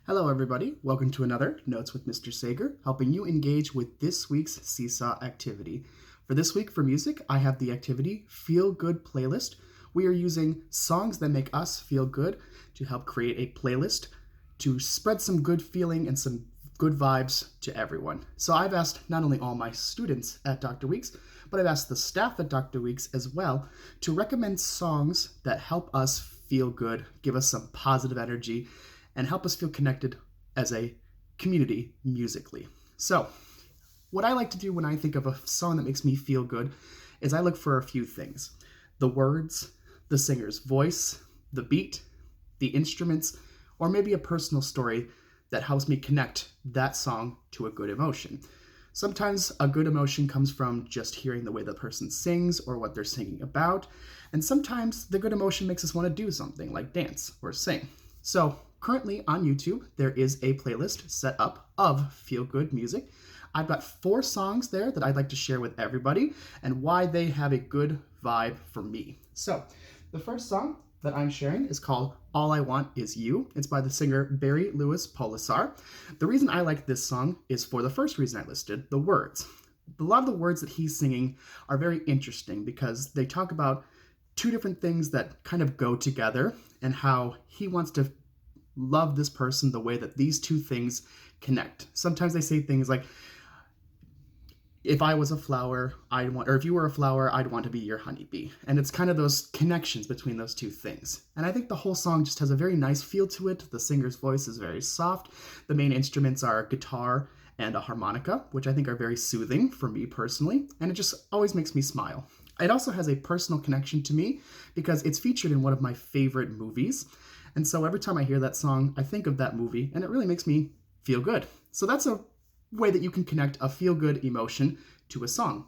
Hello everybody, welcome to another Notes with Mr. Sager, helping you engage with this week's Seesaw activity. For this week for music, I have the activity Feel Good Playlist. We are using songs that make us feel good to help create a playlist to spread some good feeling and some good vibes to everyone. So I've asked not only all my students at Dr. Weeks, but I've asked the staff at Dr. Weeks as well to recommend songs that help us feel good, give us some positive energy, and help us feel connected as a community musically. So, what I like to do when I think of a song that makes me feel good is I look for a few things: the words, the singer's voice, the beat, the instruments, or maybe a personal story that helps me connect that song to a good emotion. Sometimes a good emotion comes from just hearing the way the person sings or what they're singing about, and sometimes the good emotion makes us want to do something like dance or sing. So currently on YouTube, there is a playlist set up of feel-good music. I've got 4 songs there that I'd like to share with everybody and why they have a good vibe for me. So the first song that I'm sharing is called All I Want Is You. It's by the singer Barry Louis Polisar. The reason I like this song is for the first reason I listed, the words. A lot of the words that he's singing are very interesting because they talk about 2 different things that kind of go together and how he wants to love this person the way that these 2 things connect. Sometimes they say things like, if I was a flower, or if you were a flower, I'd want to be your honeybee. And it's kind of those connections between those 2 things. And I think the whole song just has a very nice feel to it. The singer's voice is very soft. The main instruments are guitar and a harmonica, which I think are very soothing for me personally. And it just always makes me smile. It also has a personal connection to me because it's featured in one of my favorite movies. And so every time I hear that song, I think of that movie, and it really makes me feel good. So that's a way that you can connect a feel-good emotion to a song.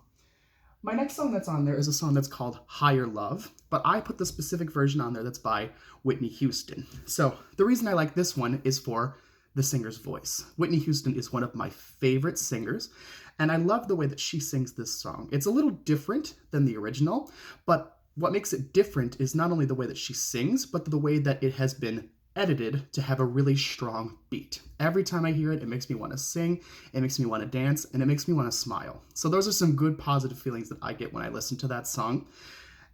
My next song that's on there is a song that's called Higher Love, but I put the specific version on there that's by Whitney Houston. So the reason I like this one is for the singer's voice. Whitney Houston is one of my favorite singers, and I love the way that she sings this song. It's a little different than the original, but what makes it different is not only the way that she sings, but the way that it has been edited to have a really strong beat. Every time I hear it, it makes me want to sing, it makes me want to dance, and it makes me want to smile. So those are some good positive feelings that I get when I listen to that song,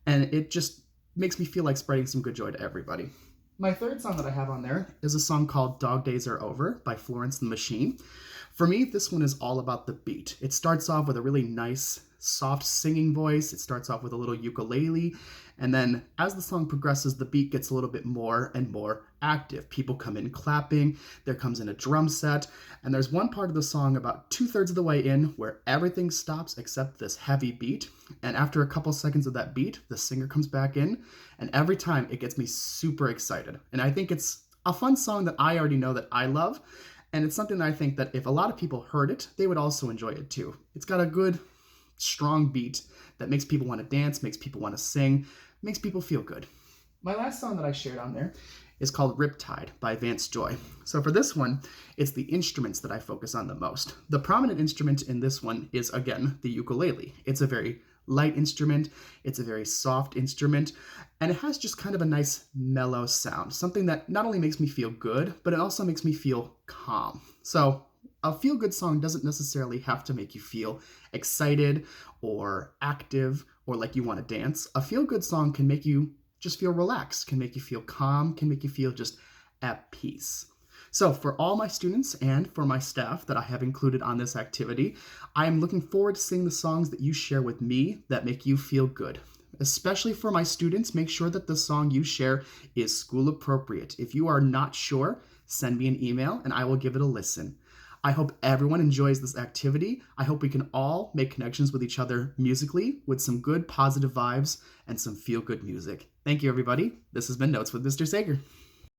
and it just makes me feel like spreading some good joy to everybody. My third song that I have on there is a song called Dog Days Are Over by Florence and the Machine. For me, this one is all about the beat. It starts off with a really nice, soft singing voice. It starts off with a little ukulele, and then as the song progresses, the beat gets a little bit more and more active. People come in clapping, there comes in a drum set, and there's one part of the song about 2/3 of the way in where everything stops except this heavy beat, and after a couple seconds of that beat, the singer comes back in, and every time it gets me super excited. And I think it's a fun song that I already know that I love, and it's something that I think that if a lot of people heard it, they would also enjoy it too. It's got a good, strong beat that makes people want to dance, makes people want to sing, makes people feel good. My last song that I shared on there is called Riptide by Vance Joy. So for this one, it's the instruments that I focus on the most. The prominent instrument in this one is, again, the ukulele. It's a very light instrument, it's a very soft instrument, and it has just kind of a nice mellow sound, something that not only makes me feel good, but it also makes me feel calm. So a feel-good song doesn't necessarily have to make you feel excited or active or like you want to dance. A feel-good song can make you just feel relaxed, can make you feel calm, can make you feel just at peace. So for all my students and for my staff that I have included on this activity, I am looking forward to seeing the songs that you share with me that make you feel good. Especially for my students, make sure that the song you share is school appropriate. If you are not sure, send me an email and I will give it a listen. I hope everyone enjoys this activity. I hope we can all make connections with each other musically with some good positive vibes and some feel-good music. Thank you, everybody. This has been Notes with Mr. Sager.